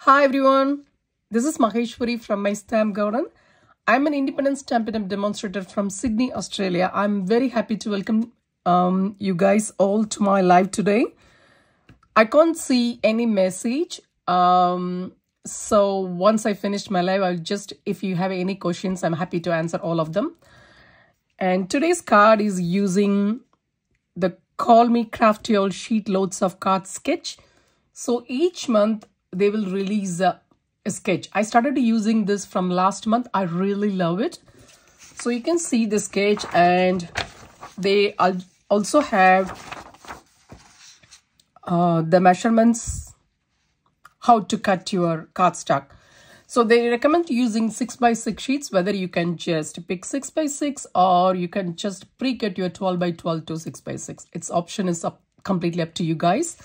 Hi everyone, this is Maheshwari from MyStampGarden. I'm an independent Stampin demonstrator from Sydney, Australia. I'm very happy to welcome you guys all to my live today. I can't see any message. So once I finished my live, I'll just, if you have any questions, I'm happy to answer all of them. And today's card is using the Call Me Crafty All Sheet Loads of Cards sketch. So each month they will release a sketch. I started using this from last month. I really love it. So you can see the sketch, and they also have the measurements, how to cut your cardstock. So they recommend using 6x6 sheets, whether you can just pick 6x6 or you can just pre-cut your 12x12 to 6x6. Its option is completely up to you guys.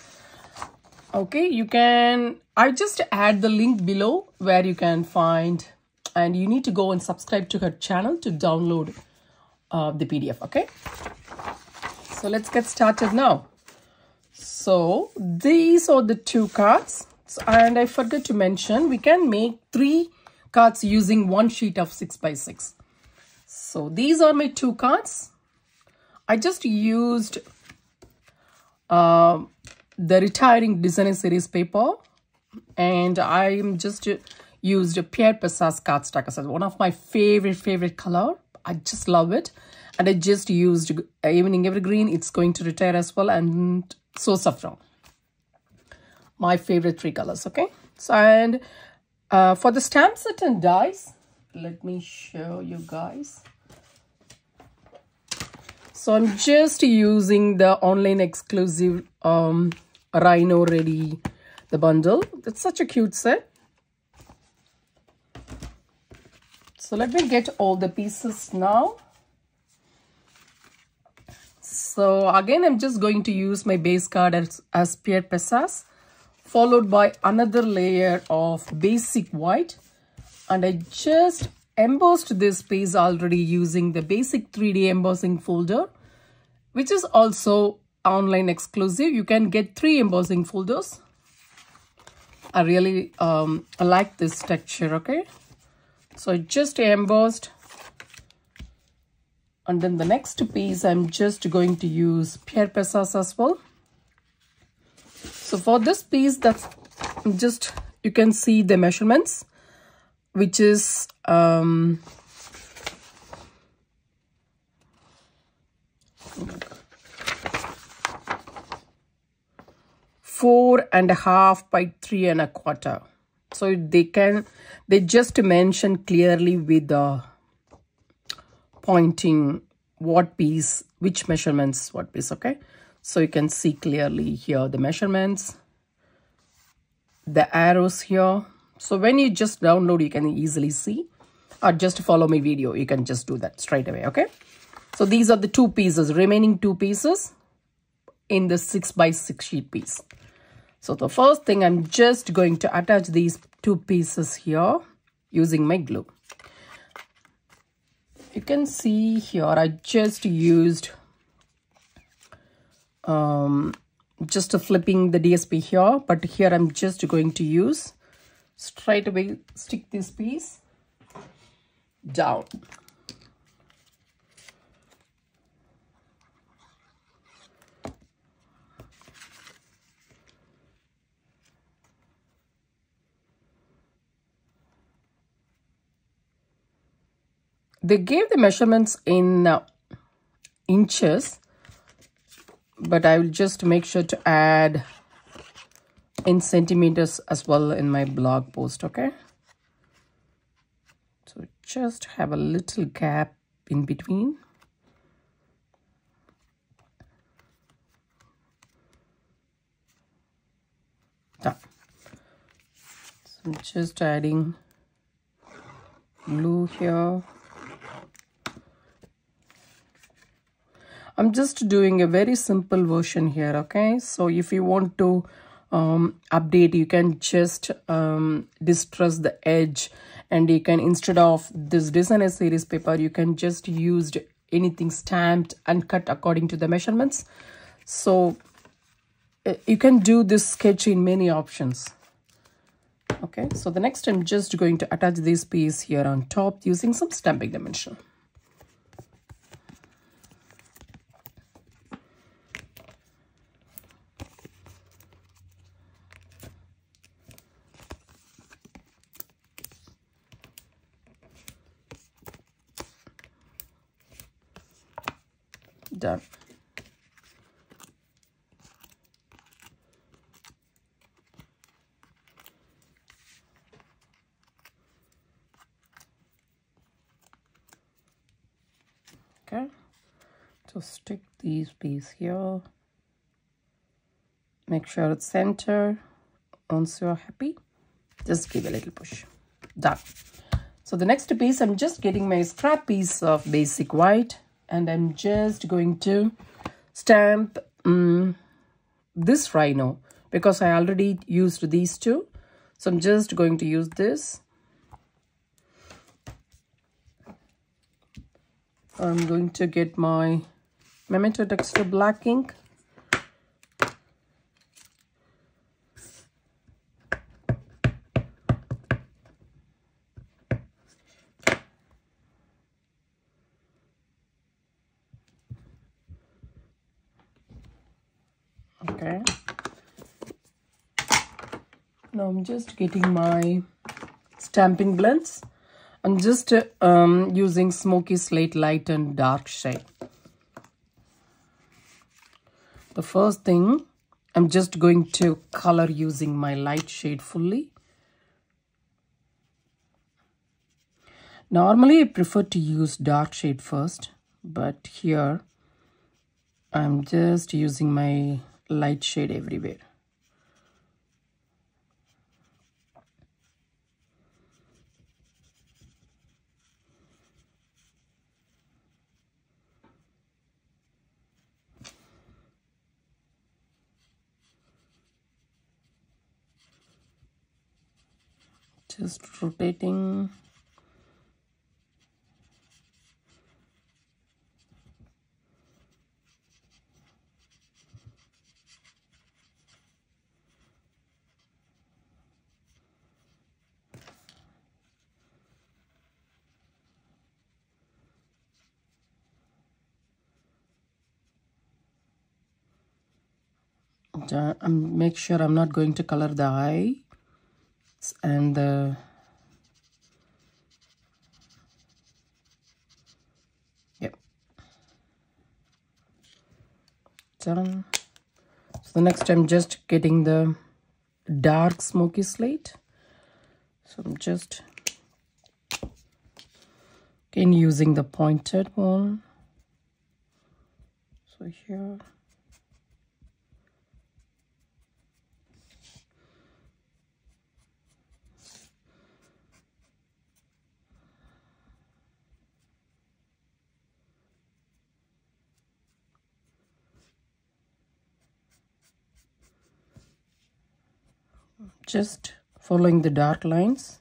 Okay, you can, I just add the link below where you can find, and you need to go and subscribe to her channel to download the PDF, okay? So let's get started now. So these are the two cards. And I forgot to mention, we can make 3 cards using one sheet of 6x6. So these are my 2 cards. I just used the retiring designer series paper, and I just used a Pierre Pessas cardstock as one of my favorite color. I just love it, and I just used Evening Evergreen. It's going to retire as well, and so saffron. My favorite 3 colors. Okay, so and for the stamp set and dies, let me show you guys. So I'm just using the online exclusive Rhino Ready, the bundle. That's such a cute set. So let me get all the pieces now. So again, I'm just going to use my base card as Pierre Pessas, followed by another layer of basic white, and I just embossed this piece already using the basic 3D embossing folder, which is also online exclusive. You can get 3 embossing folders. I really like this texture. Okay, so I just embossed, and then the next piece I'm just going to use Pierre Pessas as well. So for this piece, that's just, you can see the measurements, which is 4.5 by 3.25. So they just mention clearly with the pointing what piece, which measurements, what piece. Okay, so you can see clearly here the measurements, the arrows here. So when you just download, you can easily see, or just follow my video, you can just do that straight away. Okay, so these are the 2 pieces, remaining 2 pieces in the 6x6 sheet piece. So the first thing, I'm just going to attach these 2 pieces here using my glue. You can see here I just used just flipping the DSP here, but here I'm just going to use straight away, stick this piece down. They gave the measurements in inches, but I will just make sure to add in centimeters as well in my blog post. Okay, so just have a little gap in between. Done. So I'm just adding glue here. I'm just doing a very simple version here. Okay, so if you want to update, you can just distress the edge, and you can, instead of this designer series paper, you can just use anything stamped and cut according to the measurements. So you can do this sketch in many options. Okay, so the next I'm just going to attach this piece here on top using some stamping dimension. Done. Okay, so stick these pieces here. Make sure it's center. Once you're happy, just give a little push. Done. So the next piece, I'm just getting my scrap piece of basic white, and I'm just going to stamp this rhino because I already used these two. So I'm just going to use this. I'm going to get my Memento Texture black ink. Okay. Now I'm just getting my Stampin blends. I'm just using smoky slate light and dark shade. The first thing, I'm just going to color using my light shade fully. Normally I prefer to use dark shade first, but here I'm just using my light shade everywhere. Just rotating. Make sure I'm not going to color the eye and the done. So the next I'm just getting the dark smoky slate. So I'm just again using the pointed one. So here. Just following the dark lines.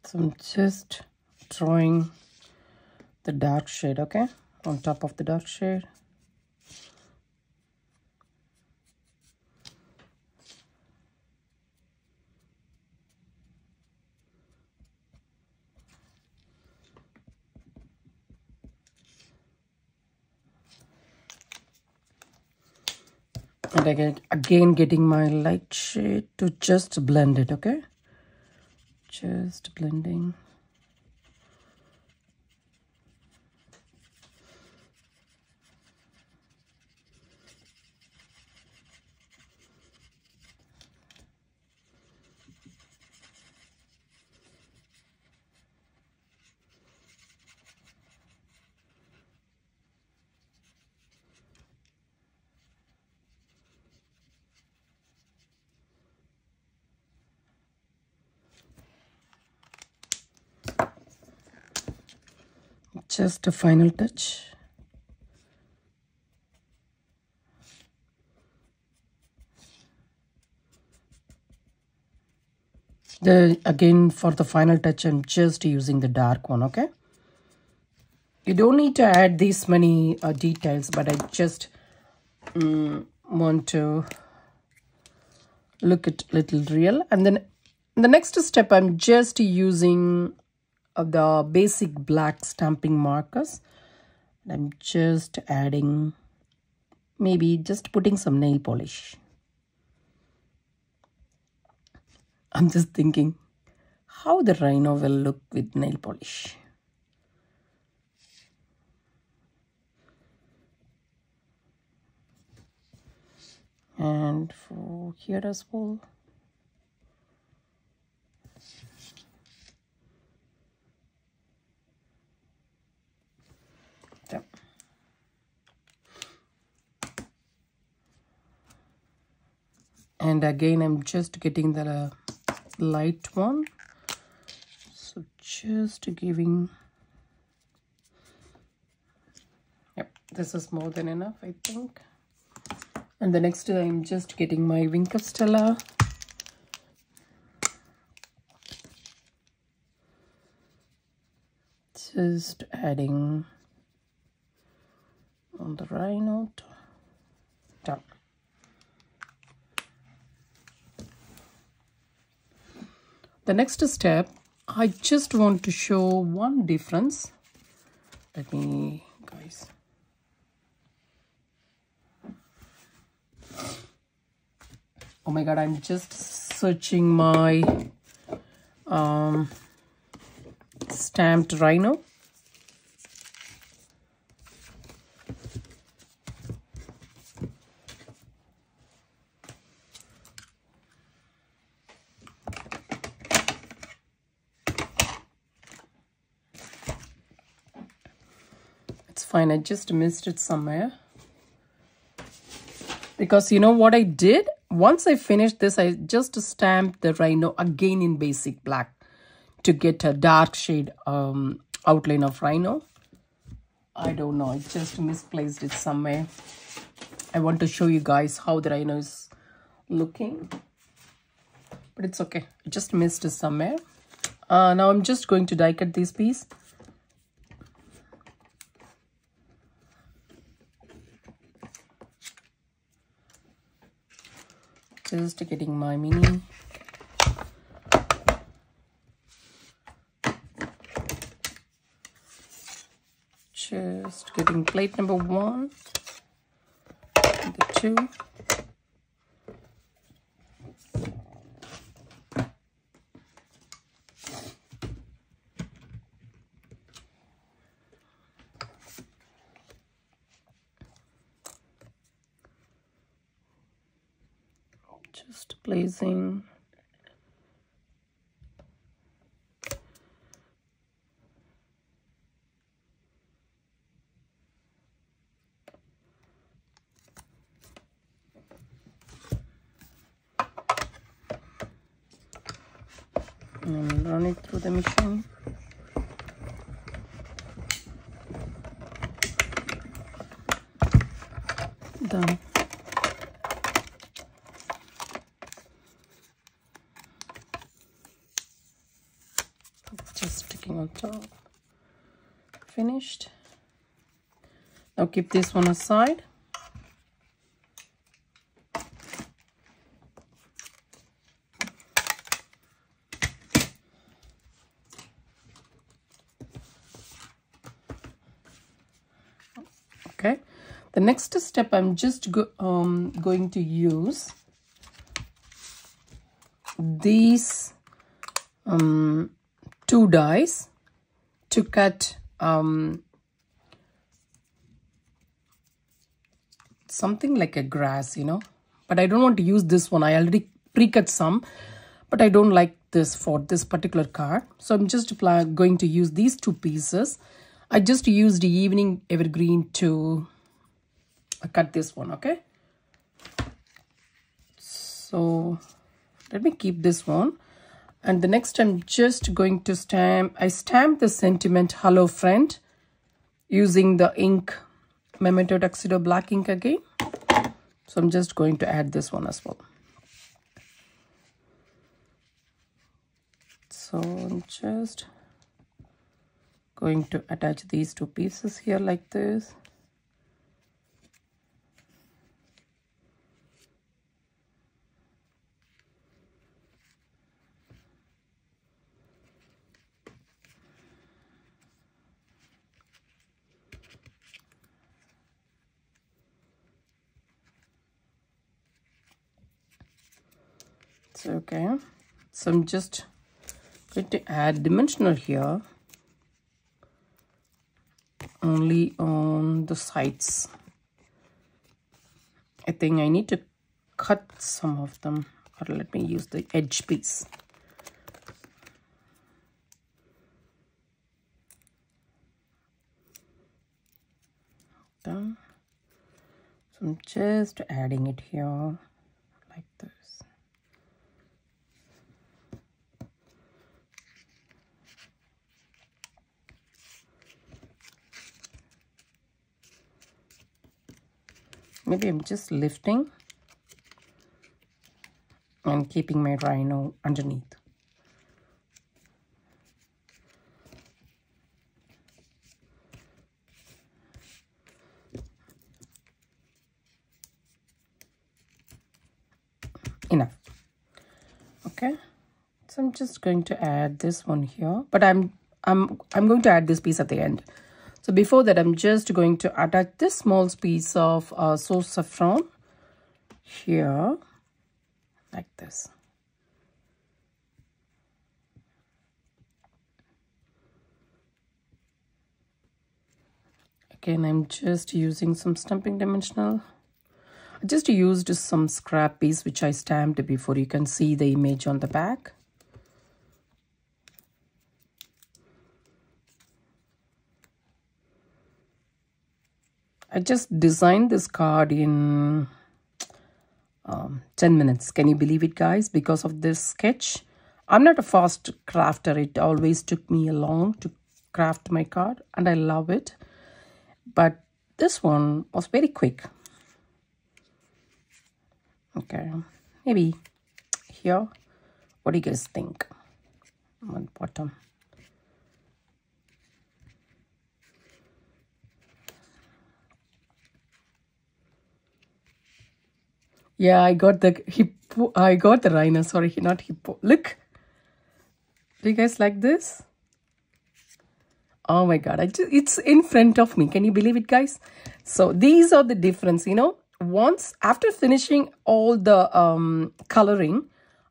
So I'm just drawing the dark shade, okay, on top of the dark shade. And again getting my light shade to just blend it, okay? Just blending. just a final touch. Again, for the final touch, I'm just using the dark one, okay? You don't need to add these many details, but I just want to look at little real. And then the next step, I'm just using the basic black stamping markers. I'm just adding, maybe just putting some nail polish. I'm just thinking how the rhino will look with nail polish. And for here as well. Yeah. And again, I'm just getting the light one. So just giving. Yep, this is more than enough, I think. And the next, I'm just getting my Wink of Stella. Just adding on the rhino. Done. The next step, I just want to show one difference. Let me, guys. Oh my God, I'm just searching my stamped rhino. It's fine, I just missed it somewhere. Because you know what I did? Once I finished this, I just stamped the rhino again in basic black to get a dark shade outline of rhino. I don't know, I just misplaced it somewhere. I want to show you guys how the rhino is looking. But it's okay, I just missed it somewhere. Now I'm just going to die cut this piece. Just getting my mini. Just getting plate number 1, the 2. Just placing. And run it through the machine. Done. Just sticking on top. Finished. Now keep this one aside. Okay, the next step, I'm just going to use these 2 dies to cut something like a grass, you know, but I don't want to use this one. I already pre-cut some, but I don't like this for this particular card. So I'm just going to use these 2 pieces. I just used the evening evergreen to cut this one, okay? So let me keep this one. And the next I'm just going to stamp, I stamped the sentiment, hello friend, using the ink Memento Tuxedo black ink again. So I'm just going to add this one as well. So I'm just going to attach these two pieces here like this. Okay, so I'm just going to add dimensional here only on the sides. I think I need to cut some of them, or let me use the edge piece. Done. So I'm just adding it here like this. Maybe I'm just lifting and keeping my rhino underneath. Enough. Okay, so I'm just going to add this one here, but I'm going to add this piece at the end. So before that, I'm just going to attach this small piece of source saffron here, like this. Again, I'm just using some stamping dimensional. I just used some scrap piece which I stamped before. You can see the image on the back. I just designed this card in 10 minutes. Can you believe it, guys? Because of this sketch. I'm not a fast crafter. It always took me long to craft my card, and I love it. But this one was very quick. Okay, maybe here. What do you guys think? On the bottom. Yeah, I got the hippo. I got the rhino. Sorry, not hippo. Look. Do you guys like this? Oh my God. It's in front of me. Can you believe it, guys? So these are the difference, you know. Once after finishing all the coloring,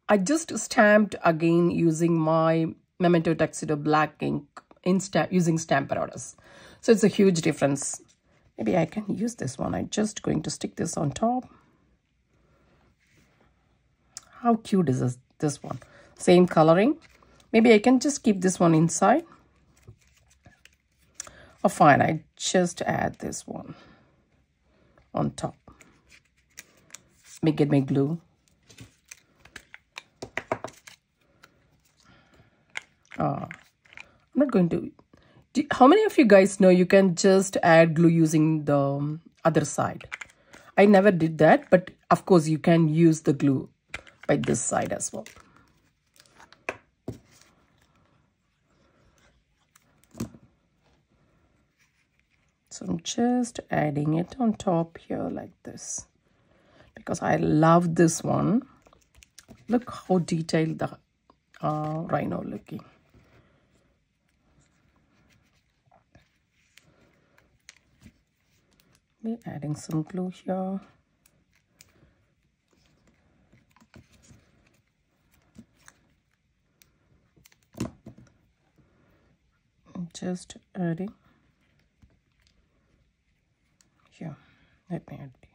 I just stamped again using my Memento Tuxedo black ink using Stampin-Up. So it's a huge difference. Maybe I can use this one. I'm just going to stick this on top. How cute is this one? Same coloring. Maybe I can just keep this one inside. Oh, fine. I just add this one on top. Let me get my glue. I'm not going to... How many of you guys know you can just add glue using the other side? I never did that, but of course you can use the glue by this side as well. So I'm just adding it on top here like this, because I love this one. Look how detailed the rhino looking. We're adding some glue here. Just adding here. Let me add it.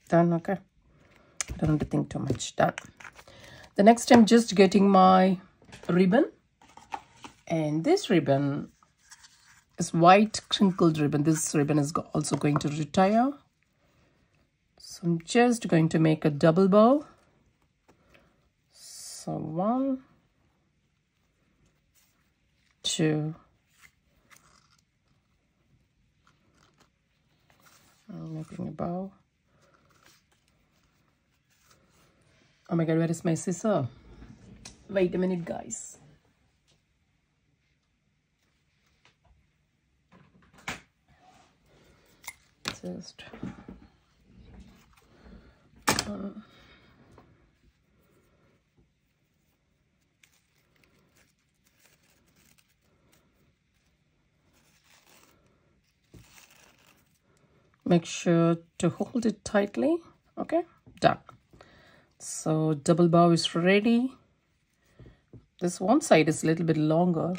Done. Okay, don't have to think too much. Done. The next I'm just getting my ribbon, and this ribbon is white crinkled ribbon. This ribbon is also going to retire. So I'm just going to make a double bow. So 1, 2, I'm making a bow. Oh my god, where is my scissor? Wait a minute, guys. Just make sure to hold it tightly. Okay, done. So double bow is ready. This one side is a little bit longer.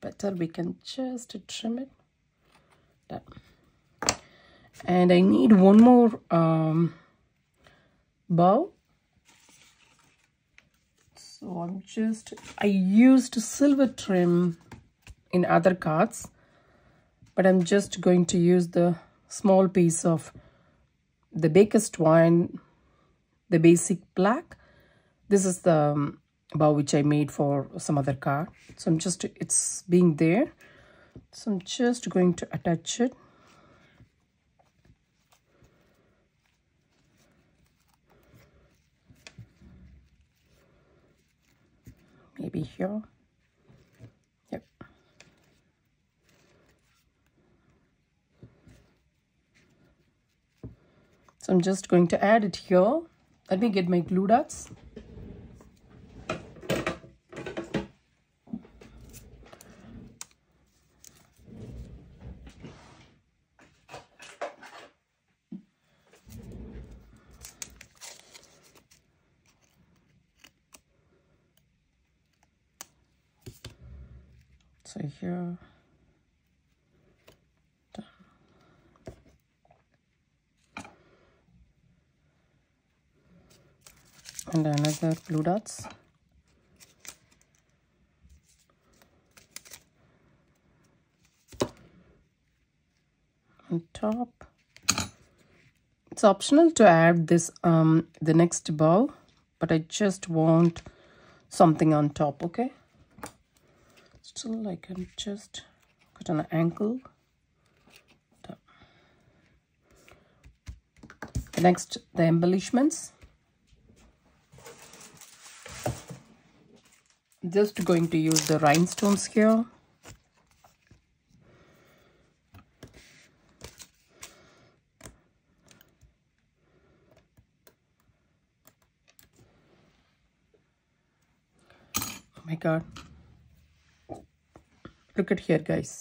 Better we can just trim it. Done. And I need one more bow. So I used silver trim in other cards, but I'm just going to use the small piece of the biggest one, the basic black. This is the bow which I made for some other card. So it's being there. So I'm just going to attach it. Maybe here. Yep. So I'm just going to add it here. Let me get my glue dots. So here, done. And another glue dots. On top. It's optional to add this the next bow, but I just want something on top, okay? Still I can just cut an angle. Next, the embellishments. Just going to use the rhinestones here. Oh my god. Look at here, guys.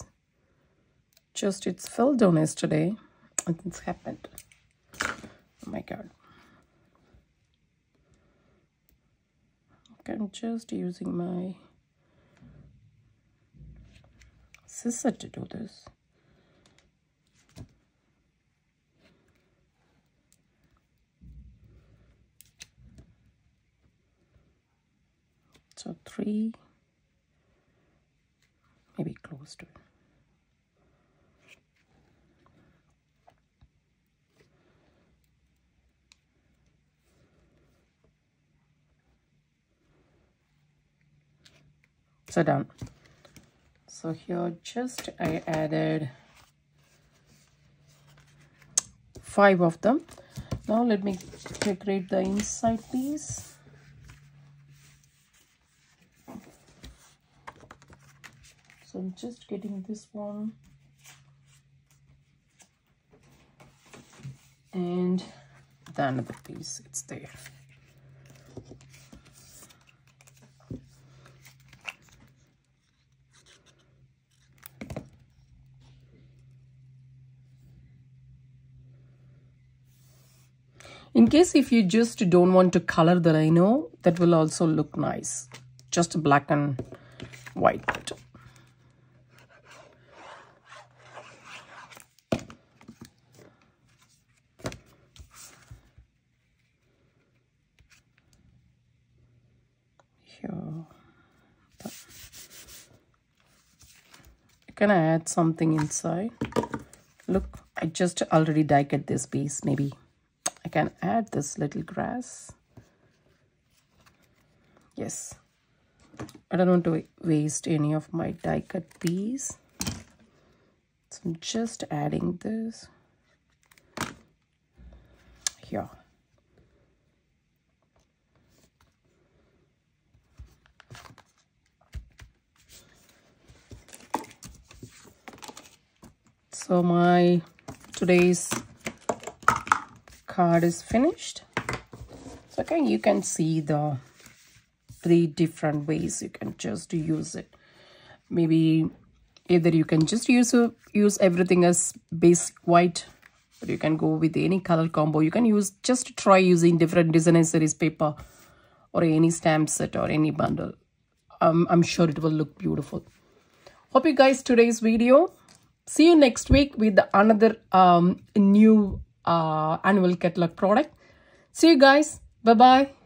It's fell down yesterday and it's happened. Oh my god. Okay, I'm just using my scissor to do this. So 3, maybe close to it. So done. So here I added 5 of them. Now let me decorate the inside piece. So I'm just getting this one and the another piece, it's there. In case if you just don't want to color the rhino, that will also look nice. Just black and white. Can I add something inside? Look, I just already die cut this piece. Maybe I can add this little grass. Yes. I don't want to waste any of my die cut piece. So I'm just adding this here. So my today's card is finished. So okay, you can see the 3 different ways you can just use it. Maybe either you can just use everything as basic white, or you can go with any color combo. You can just try using different design series paper or any stamp set or any bundle. I'm sure it will look beautiful. Hope you guys today's video. See you next week with another new annual catalog product. See you guys. Bye-bye.